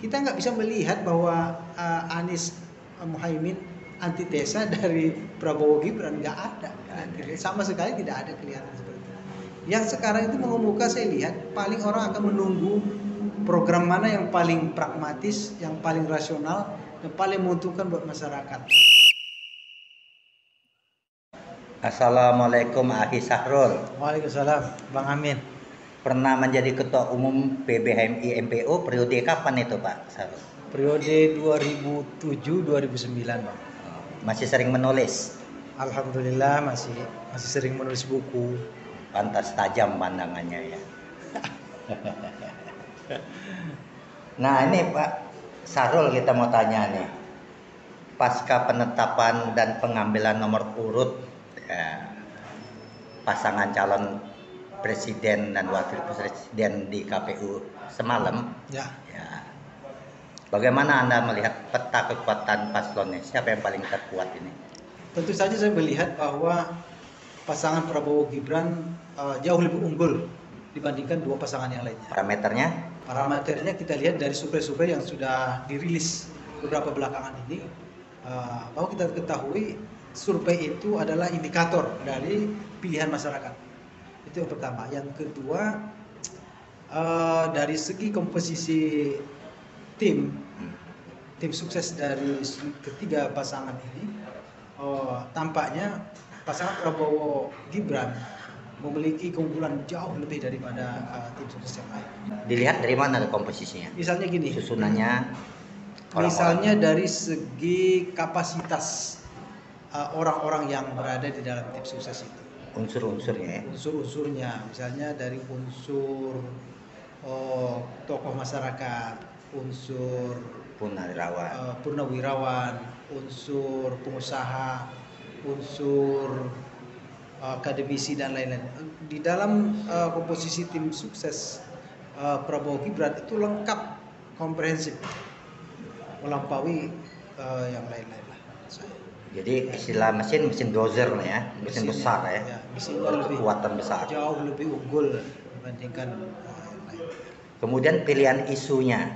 kita nggak bisa melihat bahwa Anies Muhaimin antitesa dari Prabowo Gibran, nggak ada. Sama sekali tidak ada kelihatan seperti itu. Yang sekarang itu mengemuka, saya lihat paling orang akan menunggu program mana yang paling pragmatis, yang paling rasional, dan paling menguntungkan buat masyarakat. Assalamualaikum Akhi Sahrul. Waalaikumsalam, Bang Amin. Pernah menjadi Ketua Umum PBHMI MPO periode kapan itu Pak Sahrul? Periode 2007-2009, Bang. Masih sering menulis? Alhamdulillah masih sering menulis buku. Pantas tajam pandangannya ya. Nah ini Pak Sahrul, kita mau tanya nih. Pasca penetapan dan pengambilan nomor urut pasangan calon presiden dan wakil presiden di KPU semalam, ya. Bagaimana Anda melihat peta kekuatan paslonnya? Siapa yang paling terkuat ini? Tentu saja saya melihat bahwa pasangan Prabowo Gibran jauh lebih unggul dibandingkan dua pasangan yang lainnya. Parameternya? Parameternya kita lihat dari survei-survei yang sudah dirilis beberapa belakangan ini, bahwa kita ketahui survei itu adalah indikator dari pilihan masyarakat. Itu yang pertama. Yang kedua, dari segi komposisi tim sukses dari ketiga pasangan ini, tampaknya pasangan Prabowo Gibran memiliki keunggulan jauh lebih daripada tim sukses yang lain. Dilihat dari mana komposisinya? Misalnya gini, susunannya. Misalnya dari segi kapasitas orang-orang yang berada di dalam tim sukses itu. Unsur-unsurnya ya? Unsur-unsurnya, misalnya dari unsur tokoh masyarakat, unsur purnawirawan, unsur pengusaha, unsur akademisi dan lain-lain. Di dalam komposisi tim sukses Prabowo Gibran itu lengkap, komprehensif, melampaui yang lain-lain lah. Jadi istilah mesin dozer lah ya, mesin besar ya, kekuatan besar. Jauh lebih unggul dibandingkan yang lain. Kemudian pilihan isunya,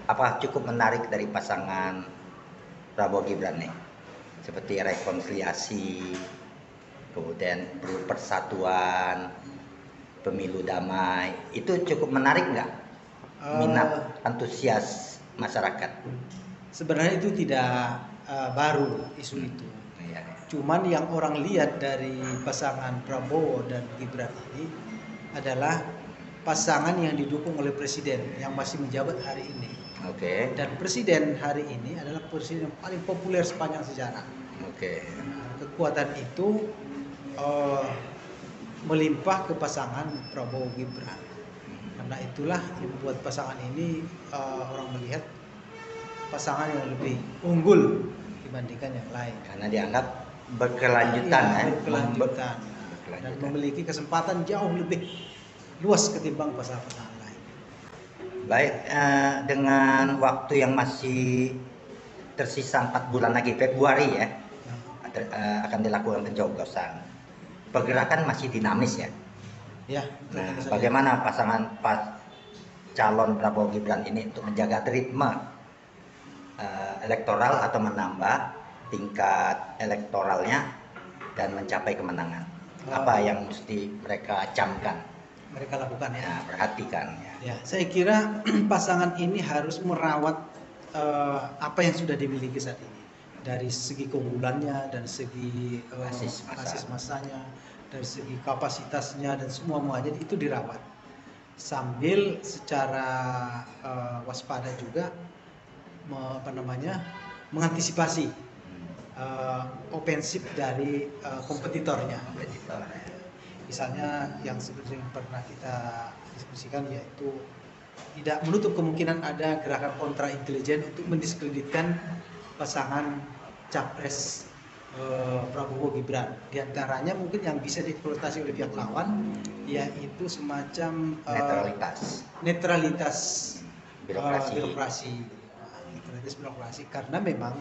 apa cukup menarik dari pasangan Prabowo Gibran nih? Seperti rekonsiliasi, kemudian persatuan, pemilu damai, itu cukup menarik nggak? Minat antusias masyarakat? Sebenarnya itu tidak baru isu itu. Cuman yang orang lihat dari pasangan Prabowo dan Gibran ini adalah pasangan yang didukung oleh presiden yang masih menjabat hari ini. Dan presiden hari ini adalah presiden yang paling populer sepanjang sejarah. Kekuatan itu melimpah ke pasangan Prabowo Gibran. Karena itulah yang membuat pasangan ini orang melihat pasangan yang lebih unggul dibandingkan yang lain. Karena dianggap berkelanjutan, dan memiliki kesempatan jauh lebih luas ketimbang pasangan-pasangan lain. Baik, dengan waktu yang masih tersisa 4 bulan lagi, Februari ya, akan dilakukan pencoblosan. Pergerakan masih dinamis ya. Nah, bagaimana pasangan calon Prabowo Gibran ini untuk menjaga ritme elektoral atau menambah tingkat elektoralnya dan mencapai kemenangan? Apa yang mesti mereka camkan? Mereka lakukan ya. Perhatikan ya. Saya kira pasangan ini harus merawat apa yang sudah dimiliki saat ini, dari segi keunggulannya dan segi basis masanya, dari segi kapasitasnya dan semuanya itu dirawat, sambil secara waspada juga mengantisipasi ofensif dari kompetitornya. Misalnya yang seperti yang pernah kita diskusikan, yaitu tidak menutup kemungkinan ada gerakan kontra intelijen untuk mendiskreditkan pasangan capres Prabowo Gibran. Di antaranya mungkin yang bisa dieksploitasi oleh pihak lawan, yaitu semacam netralitas birokrasi. Karena memang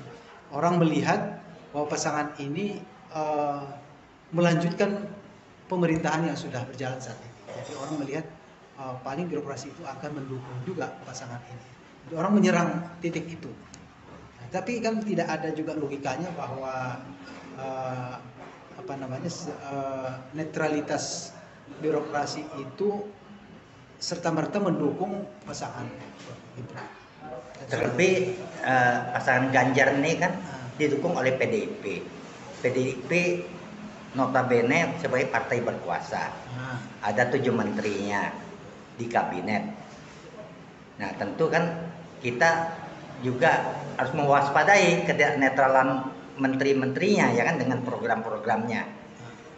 orang melihat bahwa pasangan ini melanjutkan pemerintahan yang sudah berjalan saat ini. Jadi orang melihat paling birokrasi itu akan mendukung juga pasangan ini. Orang menyerang titik itu. Nah, tapi kan tidak ada juga logikanya bahwa netralitas birokrasi itu serta merta mendukung pasangan. Gitu. Terlebih pasangan Ganjar ini kan didukung oleh PDIP. PDIP notabene sebagai partai berkuasa. Ada 7 menterinya di kabinet. Nah tentu kan kita juga harus mewaspadai ketidaknetralan menteri-menterinya ya kan dengan program-programnya.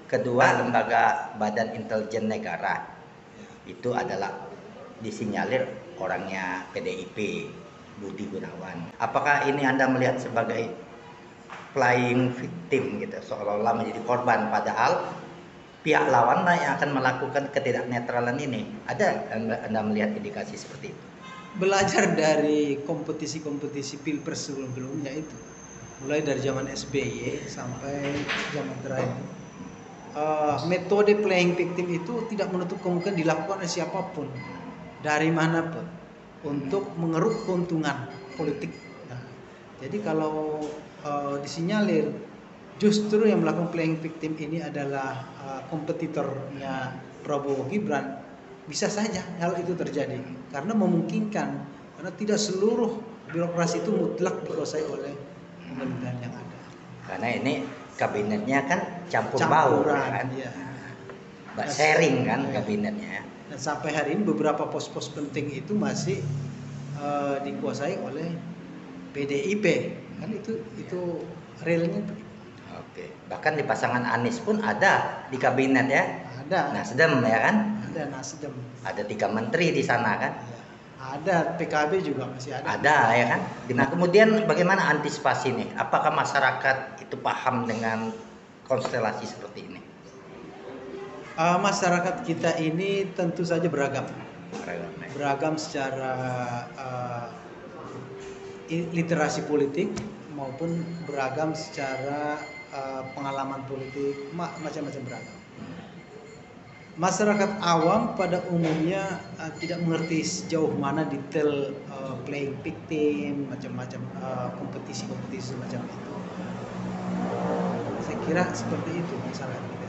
Kedua, lembaga Badan Intelijen Negara itu adalah disinyalir orangnya PDIP, Budi Gunawan. Apakah ini Anda melihat sebagai playing victim gitu, seolah-olah menjadi korban, padahal pihak lawan yang akan melakukan ketidaknetralan ini? Ada Anda melihat indikasi seperti itu? Belajar dari kompetisi-kompetisi pilpres sebelum-sebelumnya itu, mulai dari zaman SBY sampai zaman terakhir, metode playing victim itu tidak menutup kemungkinan dilakukan oleh siapapun dari manapun untuk mengeruk keuntungan politik. Nah, jadi kalau disinyalir justru yang melakukan playing victim ini adalah kompetitornya Prabowo Gibran, bisa saja hal itu terjadi karena memungkinkan, karena tidak seluruh birokrasi itu mutlak dikuasai oleh pemerintahan yang ada. Karena ini kabinetnya kan campur baur kan, ya. Sharing kan kabinetnya. Dan sampai hari ini beberapa pos-pos penting itu masih dikuasai oleh PDIP, kan itu realnya. Oke, bahkan di pasangan Anies pun ada di kabinet ya. Ada. Nasdem ya kan? Ada Nasdem. Ada 3 menteri di sana kan? Ya. Ada PKB juga masih ada. Ada ya kan? Nah kemudian bagaimana antisipasi nih? Apakah masyarakat itu paham dengan konstelasi seperti ini? Masyarakat kita ini tentu saja beragam. Beragam secara literasi politik maupun beragam secara pengalaman politik, macam-macam beragam. Masyarakat awam pada umumnya tidak mengerti sejauh mana detail playing victim, macam-macam kompetisi-kompetisi semacam itu. Saya kira seperti itu masyarakat kita.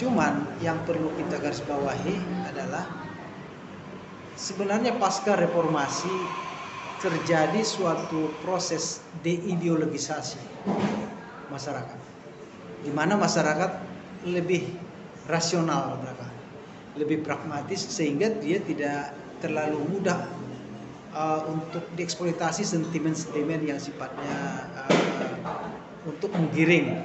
Cuman yang perlu kita garis bawahi adalah sebenarnya pasca reformasi terjadi suatu proses deideologisasi masyarakat, di mana masyarakat lebih rasional belakang, lebih pragmatis, sehingga dia tidak terlalu mudah untuk dieksploitasi sentimen-sentimen yang sifatnya untuk menggiring.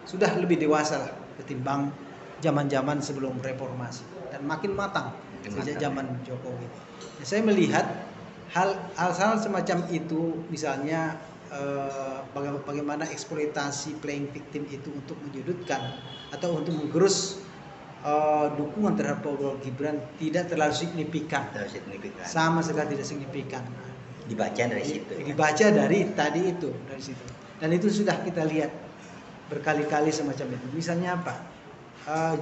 Sudah lebih dewasa lah ketimbang zaman-zaman sebelum reformasi, dan makin matang sejak zaman Jokowi. Nah, saya melihat hal semacam itu, misalnya bagaimana eksploitasi playing victim itu untuk menyudutkan atau untuk menggerus dukungan terhadap Prabowo Gibran tidak terlalu signifikan. Sama sekali tidak signifikan. Dibaca dari situ. Dibaca dari tadi itu, dari situ. Dan itu sudah kita lihat berkali-kali semacam itu. Misalnya apa?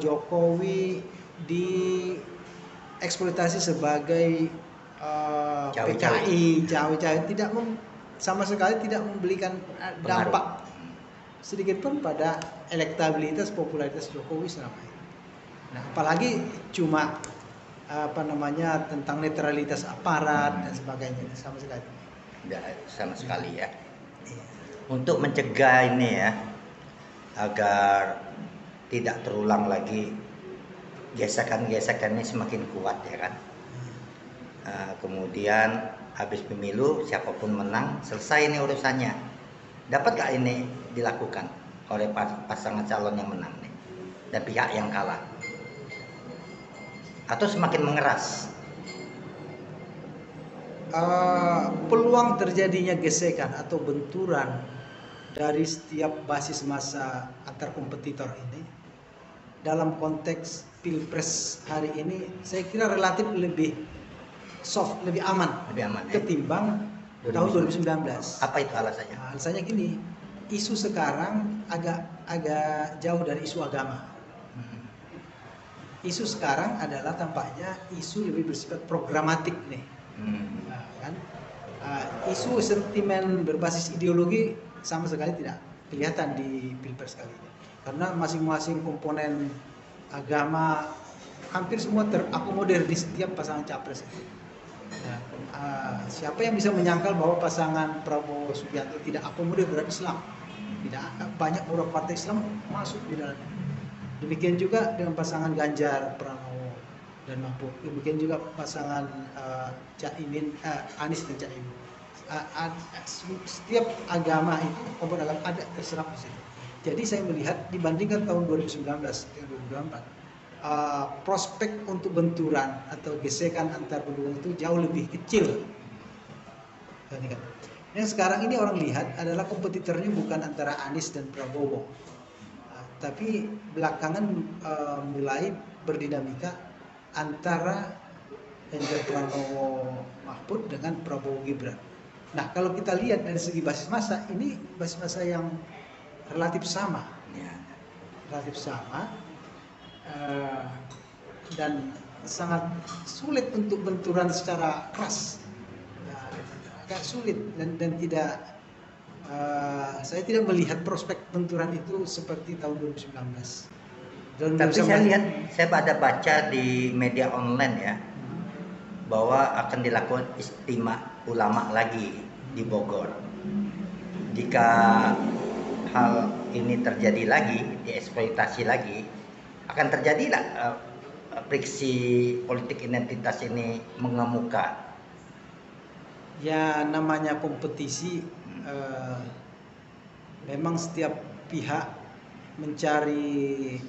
Jokowi dieksploitasi sebagai PKI, cawe-cawe, tidak sama sekali tidak memberikan dampak sedikit pun pada elektabilitas, popularitas Jokowi selama ini. Nah, apalagi cuma tentang netralitas aparat dan sebagainya, sama sekali. Tidak sama sekali ya. Untuk mencegah ini ya, agar tidak terulang lagi gesekan-gesekan ini semakin kuat ya kan. Kemudian habis pemilu siapapun menang, selesai ini urusannya. Dapat gak ini dilakukan oleh pasangan calon yang menang nih dan pihak yang kalah? Atau semakin mengeras? Peluang terjadinya gesekan atau benturan dari setiap basis massa antar kompetitor ini dalam konteks pilpres hari ini, saya kira relatif lebih soft, lebih aman ketimbang tahun 2019. Apa itu alasannya? Alasannya gini, isu sekarang agak jauh dari isu agama. isu sekarang adalah tampaknya isu lebih bersifat programatik nih. Nah, kan? Isu sentimen berbasis ideologi sama sekali tidak kelihatan di Pilpres kali ini. Karena masing-masing komponen agama hampir semua terakomodir di setiap pasangan capres itu. Nah, siapa yang bisa menyangkal bahwa pasangan Prabowo Subianto tidak akomodir terhadap Islam? Tidak, banyak beberapa partai Islam masuk di dalamnya. Demikian juga dengan pasangan Ganjar Pranowo dan Mahfud. Demikian juga pasangan Anies dan Caimin. Setiap agama itu komponen agama ada terserap di situ. Jadi saya melihat dibandingkan tahun 2019 dengan 2024, prospek untuk benturan atau gesekan antar pendukung itu jauh lebih kecil. Yang sekarang ini orang lihat adalah kompetitornya bukan antara Anies dan Prabowo, tapi belakangan mulai berdinamika antara Ganjar Pranowo Mahfud dengan Prabowo Gibran. Nah, kalau kita lihat dari segi basis massa, ini basis massa yang relatif sama, relatif sama, dan sangat sulit untuk benturan secara keras, agak sulit dan tidak. Saya tidak melihat prospek benturan itu seperti tahun 2019. Tapi saya lihat, saya pada baca di media online ya, bahwa akan dilakukan istimewa ulama lagi di Bogor. Jika hal ini terjadi lagi, dieksploitasi lagi, akan terjadilah friksi politik identitas ini mengemuka. Ya, namanya kompetisi, memang setiap pihak mencari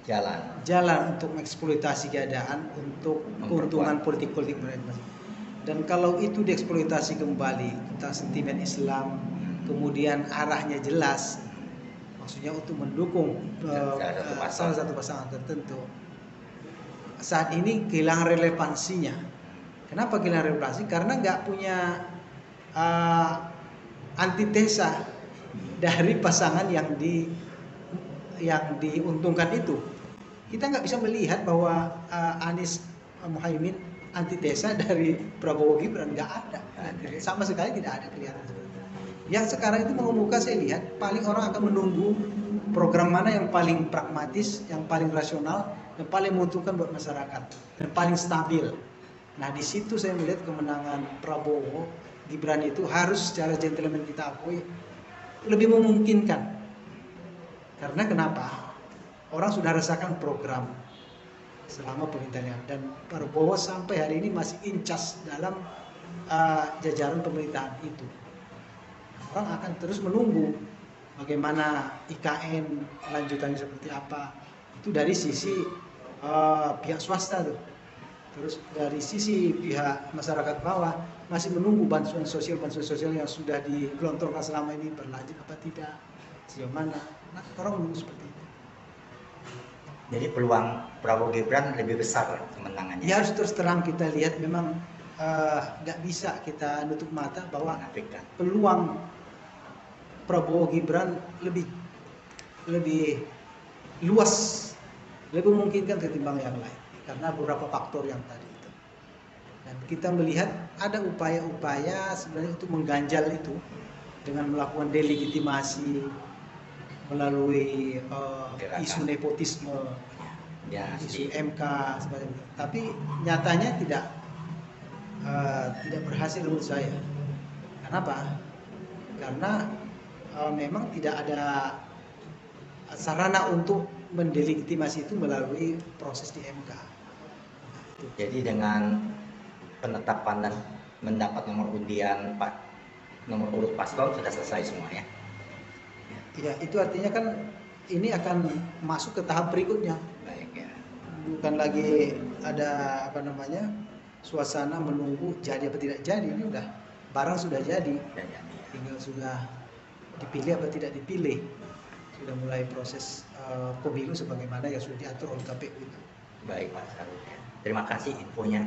jalan untuk mengeksploitasi keadaan untuk keuntungan politik mereka. Dan kalau itu dieksploitasi kembali tentang sentimen Islam, kemudian arahnya jelas, maksudnya untuk mendukung salah satu pasangan tertentu, saat ini kehilangan relevansinya. Kenapa kehilangan relevansi? Karena nggak punya antitesa dari pasangan yang diuntungkan itu. Kita nggak bisa melihat bahwa Anies Muhaimin antitesa dari Prabowo Gibran, nggak ada, sama sekali tidak ada kelihatan. Yang sekarang itu mengemuka, saya lihat paling orang akan menunggu program mana yang paling pragmatis, yang paling rasional, yang paling menguntungkan buat masyarakat, dan paling stabil. Nah, di situ saya melihat kemenangan Prabowo Gibran itu harus secara gentleman kita akui lebih memungkinkan. Karena kenapa? Orang sudah rasakan program selama pemerintahan, dan Prabowo sampai hari ini masih incas dalam jajaran pemerintahan itu. Orang akan terus menunggu bagaimana IKN lanjutannya seperti apa. Itu dari sisi pihak swasta tuh. Terus dari sisi pihak masyarakat bawah masih menunggu bantuan sosial yang sudah digelontorkan selama ini berlanjut apa tidak, sejauh mana. Nah, orang menunggu seperti itu. Jadi peluang Prabowo Gibran lebih besar kemenangannya. Ya, harus terus terang kita lihat, memang nggak bisa kita nutup mata bahwa peluang Prabowo Gibran lebih luas, lebih memungkinkan ketimbang yang lain karena beberapa faktor yang tadi itu. Dan kita melihat ada upaya-upaya sebenarnya untuk mengganjal itu dengan melakukan delegitimasi melalui isu nepotisme, isu MK sebagainya. Tapi nyatanya tidak berhasil menurut saya. Kenapa? Karena memang tidak ada sarana untuk mendelegitimasi itu melalui proses di MK. Jadi dengan penetapan dan mendapat nomor undian nomor urut paslon sudah selesai semua ya? Ya, itu artinya kan ini akan masuk ke tahap berikutnya. Baik ya. Bukan lagi ada suasana menunggu jadi apa tidak jadi. Ini udah barang sudah jadi. Tinggal sudah dipilih apa tidak dipilih. Sudah mulai proses pemilu sebagaimana yang sudah diatur oleh KPU itu. Baik Pak Sarul. Terima kasih infonya.